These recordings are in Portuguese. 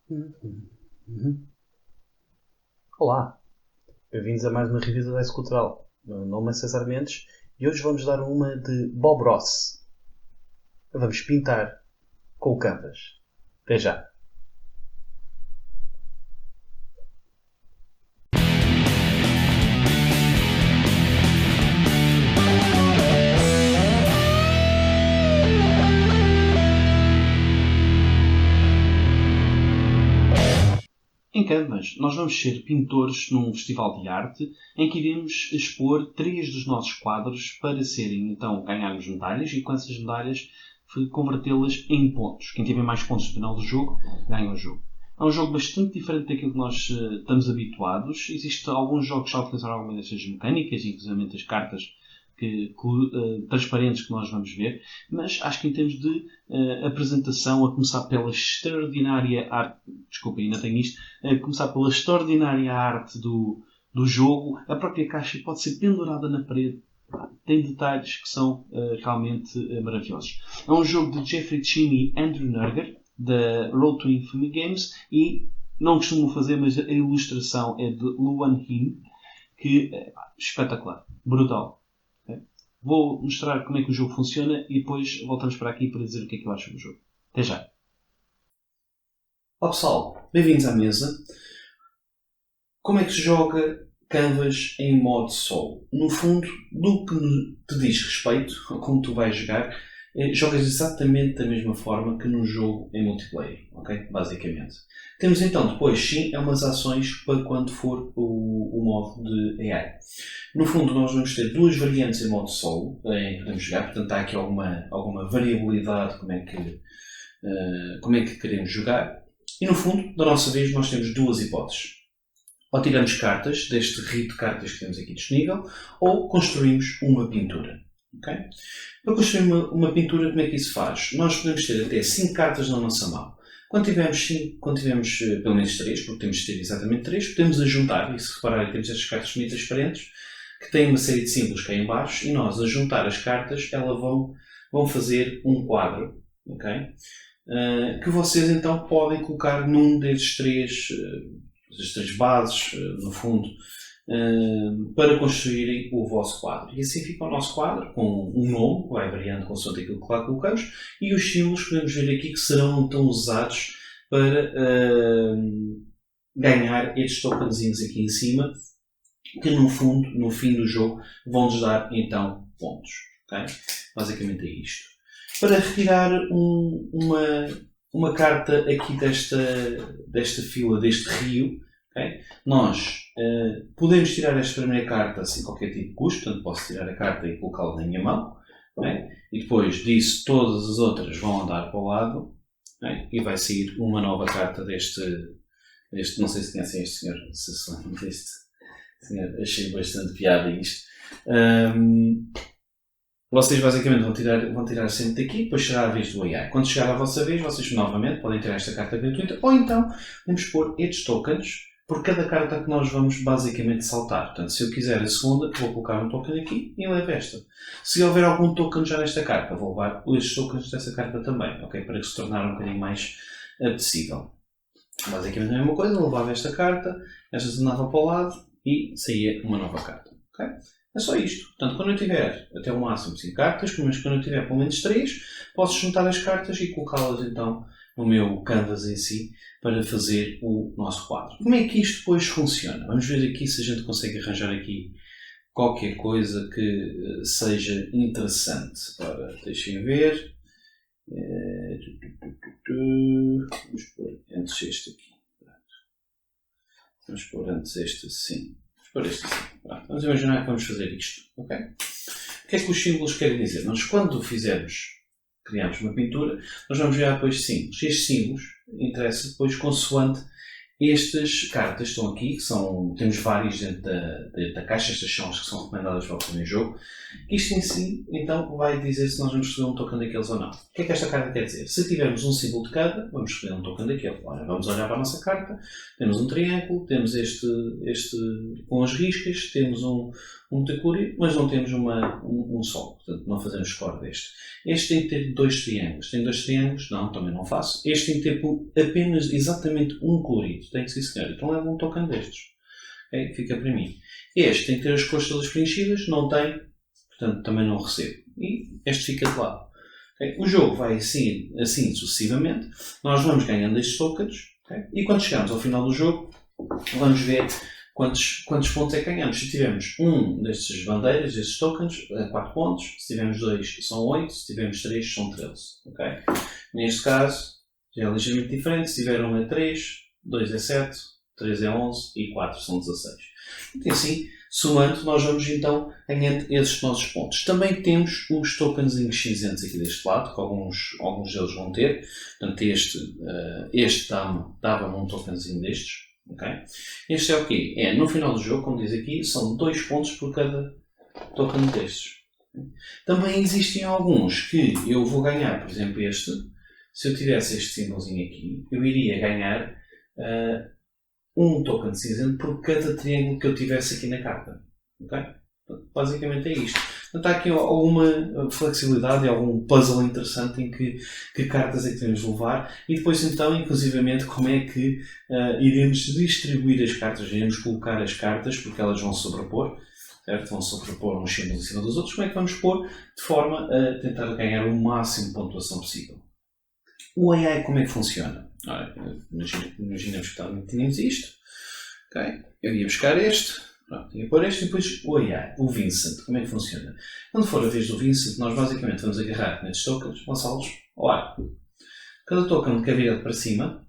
Uhum. Olá, bem-vindos a mais uma revista da S Cultural. Meu nome é César Mendes e hoje vamos dar uma de Bob Ross. Vamos pintar com o canvas. Até já. Em Canvas, nós vamos ser pintores num festival de arte em que iremos expor 3 dos nossos quadros para serem, então, ganharmos medalhas e com essas medalhas convertê-las em pontos. Quem tiver mais pontos no final do jogo, ganha o jogo. É um jogo bastante diferente daquilo que nós estamos habituados. Existem alguns jogos que já utilizaram algumas destas mecânicas, inclusive as cartas transparentes que nós vamos ver, mas acho que em termos de apresentação, a começar pela extraordinária arte, desculpa, ainda tenho isto, a começar pela extraordinária arte do jogo, a própria caixa pode ser pendurada na parede. Tem detalhes que são realmente maravilhosos. É um jogo de Jeffrey Chini e Andrew Nurger, da Road to Infamy Games, e não costumo fazer, mas a ilustração é de Luan Hin, que é espetacular, brutal. Okay? Vou mostrar como é que o jogo funciona e depois voltamos para aqui para dizer o que é que eu acho do jogo. Até já! Olá pessoal, bem-vindos à mesa. Como é que se joga Canvas em modo solo? No fundo, do que te diz respeito a como tu vais jogar, jogas exatamente da mesma forma que num jogo em multiplayer, ok? Basicamente. Temos então depois, sim, umas ações para quando for o modo de AI. No fundo, nós vamos ter duas variantes em modo solo em que podemos jogar, portanto há aqui alguma variabilidade como é que queremos jogar. E no fundo, da nossa vez, nós temos duas hipóteses. Ou tiramos cartas deste rio de cartas que temos aqui disponível, ou construímos uma pintura. Okay? Para construir uma pintura, como é que isso faz? Nós podemos ter até 5 cartas na nossa mão. Quando tivermos pelo menos 3, porque temos de ter exatamente 3, podemos a juntar, e se repararem temos estas cartas semi-transparentes, que têm uma série de símbolos cá em baixo, e nós a juntar as cartas, elas vão fazer um quadro. Okay? Que vocês então podem colocar num destes as 3 bases, no fundo, para construírem o vosso quadro. E assim fica o nosso quadro, com um nome, que vai variando consoante aquilo que lá colocamos, e os símbolos que podemos ver aqui que serão então usados para ganhar estes tokenzinhos aqui em cima, que no fundo, no fim do jogo, vão-nos dar então pontos. Okay? Basicamente é isto. Para retirar uma carta aqui desta fila, deste rio, okay? Nós podemos tirar esta primeira carta sem qualquer tipo de custo, portanto posso tirar a carta e colocá-la na minha mão, okay? E depois disso todas as outras vão andar para o lado, okay? E vai sair uma nova carta deste não sei se conhecem este senhor, se lembram deste senhor, achei bastante piada isto. Vocês basicamente vão tirar sempre daqui, depois será a vez do AI. Quando chegar à vossa vez, vocês novamente podem tirar esta carta gratuita, ou então podemos pôr estes tokens por cada carta que nós vamos basicamente saltar. Portanto, se eu quiser a segunda, vou colocar um token aqui e levo esta. Se houver algum token já nesta carta, vou levar estes tokens dessa carta também, ok? Para que se tornar um bocadinho mais apetecível. Basicamente a mesma coisa, levava esta carta, esta se andava para o lado e saía uma nova carta, ok? É só isto. Portanto, quando eu tiver até o máximo 5 cartas, mas quando eu tiver pelo menos 3, posso juntar as cartas e colocá-las então no meu canvas em si para fazer o nosso quadro. Como é que isto depois funciona? Vamos ver aqui se a gente consegue arranjar aqui qualquer coisa que seja interessante. Ora, deixem ver. Vamos pôr antes este aqui. Vamos pôr antes este assim. Vamos imaginar que vamos fazer isto. Okay? O que é que os símbolos querem dizer? Nós, quando criamos uma pintura, nós vamos ver depois símbolos. Estes símbolos interessam depois consoante estas cartas que estão aqui, temos várias dentro da caixa, estas são as que são recomendadas para o primeiro jogo. Isto em si, então, vai dizer se nós vamos escolher um token daqueles ou não. O que é que esta carta quer dizer? Se tivermos um símbolo de cada, vamos escolher um token daquele. Ora, vamos olhar para a nossa carta, temos um triângulo, temos este com as riscas, temos um muito colorido, mas não temos um só. Portanto, não fazemos score deste. Este tem que ter 2 triângulos. Tem 2 triângulos? Não, também não faço. Este tem que ter apenas exatamente um colorido. Tem que ser senhor. Então leva um token destes. Okay? Fica para mim. Este tem que ter as cores todas preenchidas. Não tem. Portanto, também não recebo. E este fica de lado. Okay? O jogo vai assim sucessivamente. Nós vamos ganhando estes tokens. Okay? E quando chegamos ao final do jogo, vamos ver quantos pontos é que ganhamos. Se tivermos um destes bandeiras, destes tokens, é 4 pontos. Se tivermos 2, são 8. Se tivermos 3, são 13. Okay? Neste caso, já é ligeiramente diferente. Se tiver 1 é 3, 2 é 7, 3 é 11 e 4 são 16. E assim, somando, nós vamos então ganhando esses nossos pontos. Também temos os tokens cinzentos aqui deste lado, que alguns deles vão ter. Portanto, este dava-me um tokenzinho destes. Okay? Este é o quê? É, no final do jogo, como diz aqui, são 2 pontos por cada token destes. Também existem alguns que eu vou ganhar, por exemplo este. Se eu tivesse este símbolozinho aqui, eu iria ganhar um token cinzento por cada triângulo que eu tivesse aqui na carta. Okay? Basicamente é isto. Então, há aqui alguma flexibilidade e algum puzzle interessante em que cartas é que devemos levar e depois então, inclusivamente, como é que iremos distribuir as cartas, iremos colocar as cartas, porque elas vão sobrepor, certo? Vão sobrepor uns símbolos em cima dos outros, como é que vamos pôr de forma a tentar ganhar o máximo de pontuação possível. O AI como é que funciona? Ora, imaginemos que tínhamos isto, okay? Eu ia buscar este. Pronto, ia pôr este e depois o AI, o Vincent. Como é que funciona? Quando for a vez do Vincent, nós basicamente vamos agarrar nestes tokens, lançá-los ao ar. Cada token que é virado para cima,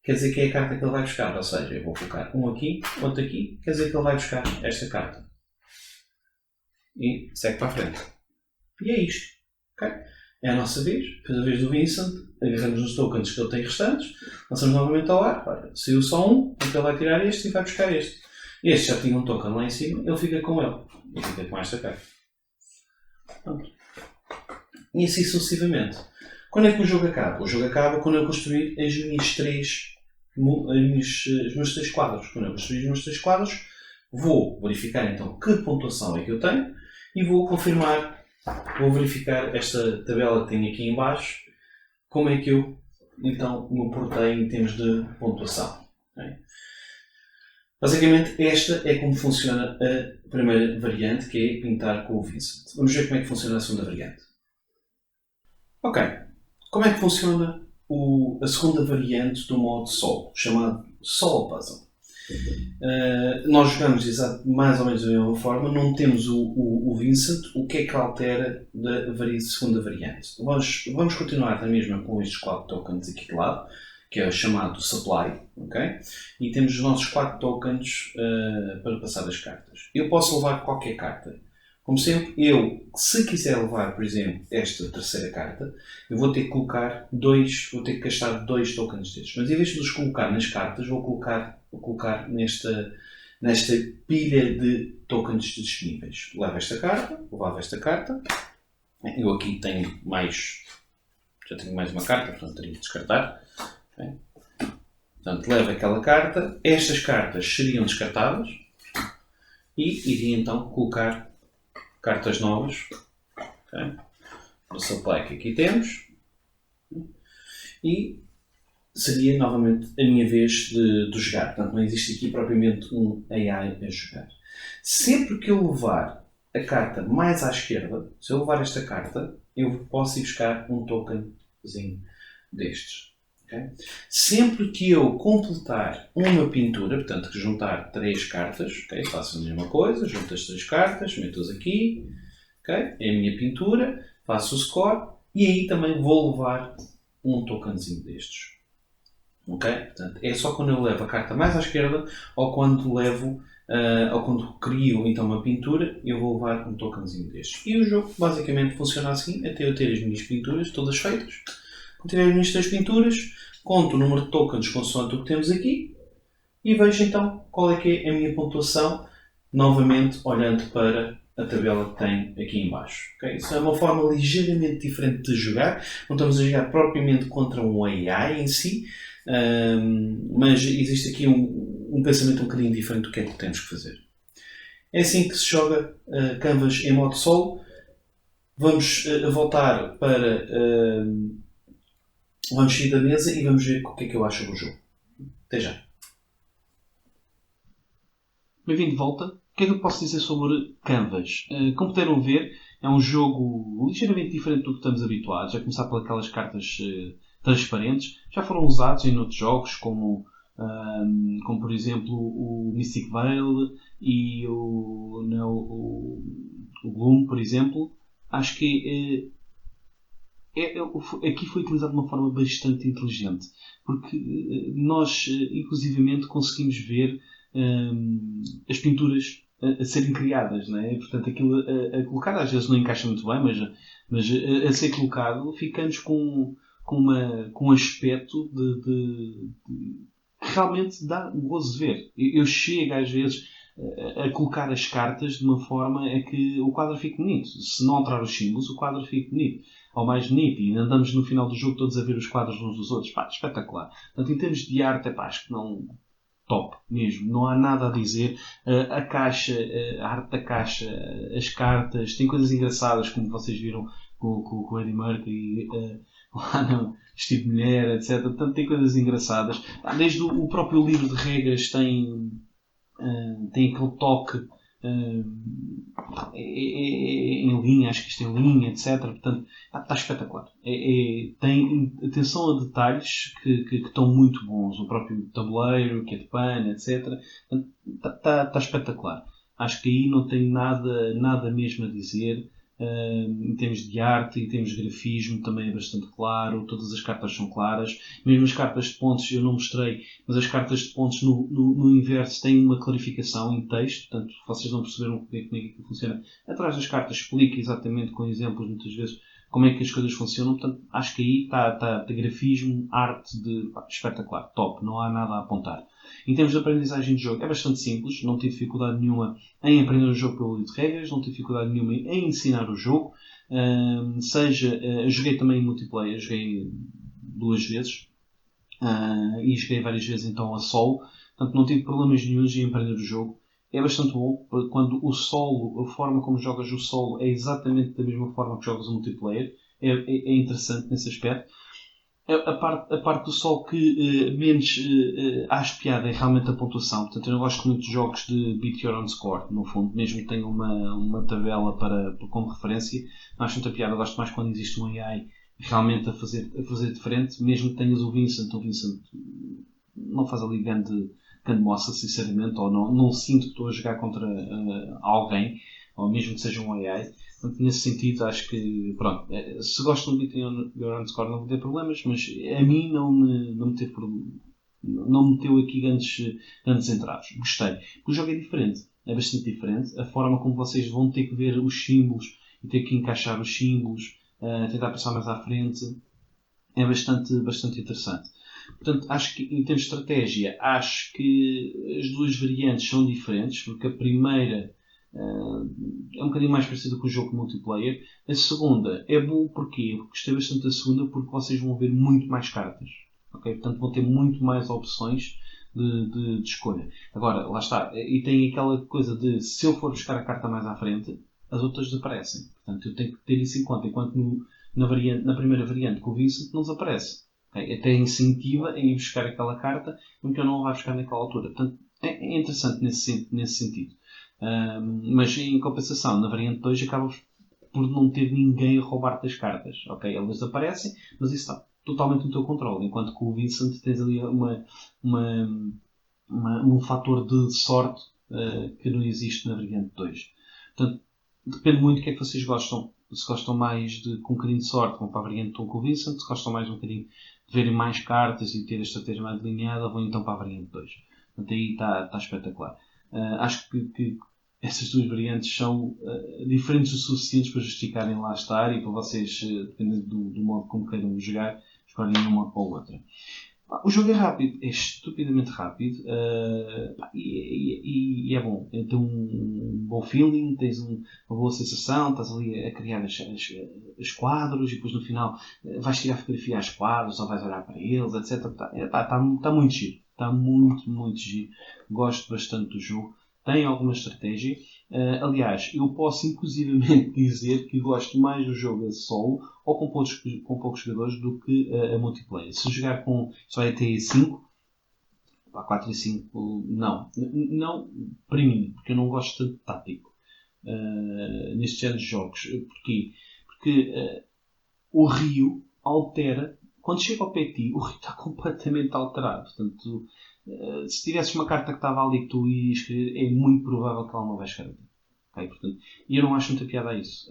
quer dizer que é a carta que ele vai buscar. Ou seja, eu vou colocar um aqui, outro aqui, quer dizer que ele vai buscar esta carta. E segue para a frente. E é isto. Okay? É a nossa vez, depois a vez do Vincent, agarramos nos tokens que ele tem restantes, lançamos novamente ao ar. Olha, saiu só um, então ele vai tirar este e vai buscar este. Este já tinha um token lá em cima, ele fica com ele. E fica com esta carta. Pronto. E assim sucessivamente. Quando é que o jogo acaba? O jogo acaba quando eu construir os meus 3 quadros. Quando eu construir os meus 3 quadros, vou verificar então que pontuação é que eu tenho e vou confirmar, vou verificar esta tabela que tenho aqui em baixo, como é que eu então me portei em termos de pontuação. Okay? Basicamente, esta é como funciona a primeira variante, que é pintar com o Vincent. Vamos ver como é que funciona a segunda variante. Ok. Como é que funciona a segunda variante do modo solo, chamado Solo Puzzle? Nós jogamos mais ou menos da mesma forma, não temos o Vincent. O que é que altera da segunda variante? Vamos continuar na mesma com estes 4 tokens aqui de lado, que é o chamado Supply, okay? E temos os nossos 4 tokens para passar as cartas. Eu posso levar qualquer carta. Como sempre, se quiser levar, por exemplo, esta terceira carta, eu vou ter que gastar 2 tokens destes. Mas em vez de os colocar nas cartas, vou colocar nesta pilha de tokens disponíveis. Levo esta carta, levava esta carta. Eu aqui já tenho mais uma carta, portanto teria que descartar. Okay. Portanto, levo aquela carta, estas cartas seriam descartadas e iria então colocar cartas novas, okay, no supply que aqui temos, e seria novamente a minha vez de jogar. Portanto, não existe aqui propriamente um AI a jogar. Sempre que eu levar a carta mais à esquerda, se eu levar esta carta, eu posso ir buscar um tokenzinho destes. Okay? Sempre que eu completar uma pintura, portanto, que juntar 3 cartas, okay? Faço a mesma coisa, junto as 3 cartas, meto-as aqui, okay? É a minha pintura, faço o score e aí também vou levar um tokenzinho destes. Okay? Portanto, é só quando eu levo a carta mais à esquerda ou quando crio então uma pintura, eu vou levar um tokenzinho destes. E o jogo basicamente funciona assim, até eu ter as minhas pinturas todas feitas. Quando tiver as minhas 3 pinturas, conto o número de tokens consoante o que temos aqui e vejo então qual é que é a minha pontuação, novamente olhando para a tabela que tem aqui em baixo. Okay? Isso é uma forma ligeiramente diferente de jogar. Não estamos a jogar propriamente contra um AI em si, mas existe aqui um pensamento um bocadinho diferente do que é que temos que fazer. É assim que se joga Canvas em modo solo. Vamos voltar para... vamos sair da mesa e vamos ver o que é que eu acho do jogo. Até já. Bem-vindo de volta. O que é que eu posso dizer sobre Canvas? Como puderam ver, é um jogo ligeiramente diferente do que estamos habituados. A começar por aquelas cartas transparentes. Já foram usados em outros jogos, como por exemplo o Mystic Veil e o Gloom, por exemplo. Acho que aqui foi utilizado de uma forma bastante inteligente, porque nós, inclusivamente, conseguimos ver as pinturas a serem criadas, não é? Portanto, aquilo a colocar às vezes não encaixa muito bem, mas a ser colocado, ficamos com um aspecto que realmente dá gozo de ver. Eu chego às vezes a colocar as cartas de uma forma a que o quadro fique bonito. Se não alterar os símbolos, o quadro fique bonito. Ao mais bonito. E andamos no final do jogo todos a ver os quadros uns dos outros. Pá, espetacular. Portanto, em termos de arte, acho que não... Top, mesmo. Não há nada a dizer. A caixa, a arte da caixa, as cartas, tem coisas engraçadas, como vocês viram com o Eddie Mercury, lá no vestido de mulher, etc. Portanto, tem coisas engraçadas. Desde o próprio livro de regras tem aquele toque em linha, acho que isto é em linha, etc. Portanto, está espetacular. Tem atenção a detalhes que estão muito bons. O próprio tabuleiro, que é de pano, etc. Está espetacular. Acho que aí não tenho nada mesmo a dizer. Em termos de arte, em termos de grafismo, também é bastante claro. Todas as cartas são claras. Mesmo as cartas de pontos, eu não mostrei, mas as cartas de pontos no inverso têm uma clarificação em texto. Portanto, vocês não perceberam como é que funciona. Atrás das cartas explica exatamente com exemplos, muitas vezes, como é que as coisas funcionam. Portanto, acho que aí está de grafismo, arte espetacular, top. Não há nada a apontar. Em termos de aprendizagem de jogo, é bastante simples. Não tive dificuldade nenhuma em aprender o jogo pelo livro de regras. Não tive dificuldade nenhuma em ensinar o jogo. Joguei também em multiplayer. Joguei 2 vezes. E joguei várias vezes então a solo. Portanto, não tive problemas nenhuns em aprender o jogo. É bastante bom quando o solo, a forma como jogas o solo é exatamente da mesma forma que jogas o multiplayer. É interessante nesse aspecto. A parte do solo que menos acho piada é realmente a pontuação. Portanto, eu não gosto muito de jogos de beat your own score, no fundo, mesmo que tenha uma tabela como referência. Não acho muita piada. Eu gosto mais quando existe um AI realmente a fazer diferente, mesmo que tenhas o Vincent não faz ali grande moça, sinceramente, ou não sinto que estou a jogar contra alguém, ou mesmo que seja um AI. Portanto, nesse sentido, acho que, pronto, se gostam de Beat Your Own Score não vou ter problemas, mas a mim não me meteu aqui grandes entraves. Gostei. O jogo é diferente, é bastante diferente. A forma como vocês vão ter que ver os símbolos e ter que encaixar os símbolos, tentar passar mais à frente, é bastante interessante. Portanto, acho que em termos de estratégia, acho que as duas variantes são diferentes, porque a primeira é um bocadinho mais parecida com o jogo multiplayer. A segunda é boa porque gostei bastante da segunda porque vocês vão ver muito mais cartas. Okay? Portanto, vão ter muito mais opções de escolha. Agora, lá está. E tem aquela coisa de se eu for buscar a carta mais à frente, as outras desaparecem. Portanto, eu tenho que ter isso em conta. Enquanto na primeira variante com o Vincent não desaparece. Okay? Até incentiva a ir buscar aquela carta, porque eu não a vou buscar naquela altura. Portanto, é interessante nesse sentido. Mas em compensação, na variante 2 acaba por não ter ninguém a roubar-te as cartas. Okay? Elas desaparecem, mas isso está totalmente no teu controle. Enquanto que o Vincent tens ali um fator de sorte que não existe na variante 2. Portanto, depende muito do que é que vocês gostam. Se gostam mais com um bocadinho de sorte, vão para a variante 1 com o Vincent. Se gostam mais um bocadinho de verem mais cartas e ter a estratégia mais delineada, vão então para a variante 2. Portanto, aí está espetacular. Acho que essas duas variantes são diferentes o suficientes para justificarem lá estar e para vocês, dependendo do modo como queiram jogar, escolhem uma ou outra. O jogo é rápido, é estupidamente rápido e é bom. Tem um bom feeling, tens uma boa sensação, estás ali a criar os quadros e depois no final vais tirar fotografia aos quadros ou vais olhar para eles, etc. Está muito giro. Está muito giro. Gosto bastante do jogo. tem alguma estratégia. Aliás, eu posso inclusivamente dizer que gosto mais do jogo a solo ou com poucos jogadores do que a multiplayer. Se jogar com só até 5, 4 e 5, não. Não para mim, porque eu não gosto de tático neste género de jogos. Porquê? Porque o rio altera. Quando chega ao pé de ti, o rio está completamente alterado. Portanto, se tivesses uma carta que estava ali que tu ias escrever, é muito provável que ela não vai chegar a ti. Okay? Portanto, e eu não acho muita piada a isso.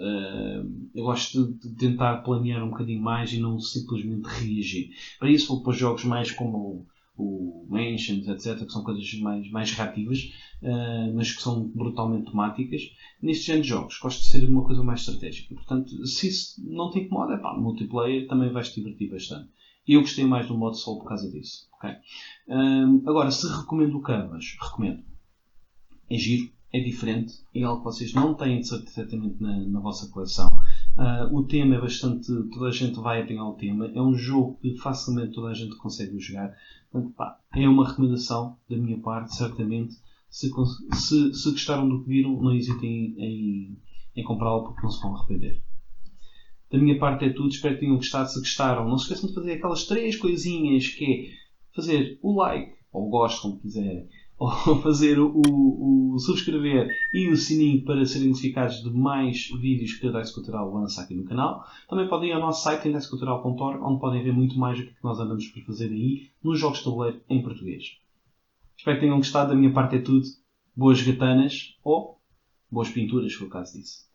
Eu gosto de tentar planear um bocadinho mais e não simplesmente reagir. Para isso vou para jogos mais como o Mansions, etc., que são coisas mais reativas, mas que são brutalmente temáticas. Neste género de jogos, gosto de ser uma coisa mais estratégica. Portanto, se isso não te incomoda, no multiplayer também vais-te divertir bastante. Eu gostei mais do modo solo por causa disso. Okay? Agora, se recomendo o Canvas, recomendo. É giro, é diferente, é algo que vocês não têm certamente na vossa coleção. O tema é bastante. Toda a gente vai apanhar o tema. É um jogo que facilmente toda a gente consegue jogar. Portanto, é uma recomendação da minha parte, certamente. Se gostaram do que viram, não hesitem em comprá-lo porque não se vão arrepender. Da minha parte é tudo. Espero que tenham gostado. Se gostaram, não se esqueçam de fazer aquelas 3 coisinhas que é fazer o like, ou o gosto, como quiserem, ou fazer o subscrever e o sininho para serem notificados de mais vídeos que a Dice Cultural lança aqui no canal. Também podem ir ao nosso site em dicecultural.org, onde podem ver muito mais do que nós andamos por fazer aí nos jogos de tabuleiro em português. Espero que tenham gostado. Da minha parte é tudo. Boas gatanas ou boas pinturas, se for o caso disso.